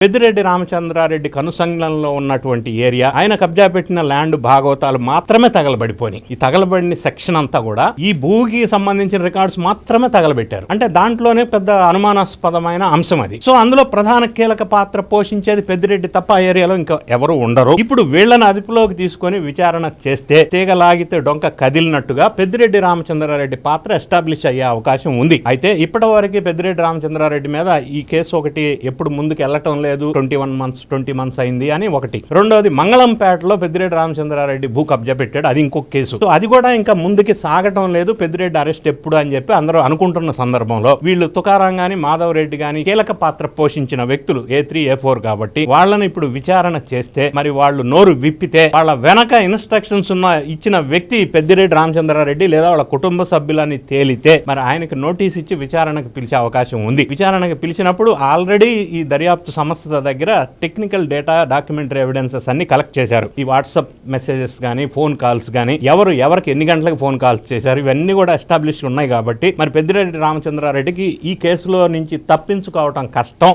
పెద్దిరెడ్డి రామచంద్రారెడ్డి కనుసంగ్లంలో ఉన్నటువంటి ఏరియా, ఆయన కబ్జా పెట్టిన ల్యాండ్ భాగవతాలు మాత్రమే తగలబడిపోయి. ఈ తగలబడిన సెక్షన్ అంతా కూడా ఈ భూమికి సంబంధించిన రికార్డ్స్ మాత్రమే తగలబెట్టారు. అంటే దాంట్లోనే పెద్ద అనుమానాస్పదమైన అంశం అది. సో అందులో ప్రధాన కీలక పాత్ర పోషించేది పెద్దిరెడ్డి తప్ప ఆ ఏరియాలో ఇంకా ఎవరు ఉండరు. ఇప్పుడు వీళ్ళని అదుపులోకి తీసుకొని విచారణ చేస్తే తీగ లాగితే డొంక కదిలినట్టుగా పెద్దిరెడ్డి రామచంద్రారెడ్డి పాత్ర ఎస్టాబ్లిష్ అయ్యే అవకాశం ఉంది. అయితే ఇప్పటి వరకు పెద్దిరెడ్డి రామచంద్రారెడ్డి మీద ఈ కేసు ఒకటి ఎప్పుడు ముందుకు వెళ్ళటం లేదు. 20 months అయింది అని ఒకటి. రెండోది మంగళంపేటలో పెద్దిరెడ్డి రామచంద్రారెడ్డి భూ కబ్జా పెట్టాడు, అది ఇంకొక కేసు. సో అది కూడా ఇంకా ముందుకి సాగటం లేదు. పెద్దిరెడ్డి అరెస్ట్ ఎప్పుడు అని చెప్పి అందరూ అనుకుంటున్న సందర్భంలో వీళ్ళు తుకారాం గాని మాధవ్ రెడ్డి గాని కీలక పాత్ర పోషించిన వ్యక్తులు A3 A4 కాబట్టి వాళ్ళని ఇప్పుడు విచారణ చేస్తే, మరి వాళ్ళు నోరు విప్పితే వాళ్ళ వెనక ఇన్స్ట్రక్షన్స్ ఇచ్చిన వ్యక్తి పెద్దిరెడ్డి రామచంద్రారెడ్డి లేదా వాళ్ళ కుటుంబ సభ్యులని తేలితే మరి ఆయనకి నోటీస్ ఇచ్చి విచారణకు పిలిచే అవకాశం ఉంది. విచారణకు పిలిచినప్పుడు ఆల్రెడీ ఈ దర్యాప్తు సంస్థ దగ్గర టెక్నికల్ డేటా, డాక్యుమెంటరీ ఎవిడెన్సెస్ అన్ని కలెక్ట్ చేశారు. ఈ వాట్సాప్ మెసేజెస్ గానీ, ఫోన్ కాల్స్ గానీ, ఎవరికి ఎన్ని గంటలకు ఫోన్ కాల్స్ చేశారు, ఇవన్నీ కూడా ఎస్టాబ్లిష్ ఉన్నాయి. కాబట్టి మరి పెద్దిరెడ్డి రామచంద్రారెడ్డికి ఈ కేసులో నుంచి తప్పించుకోవటం కష్టం.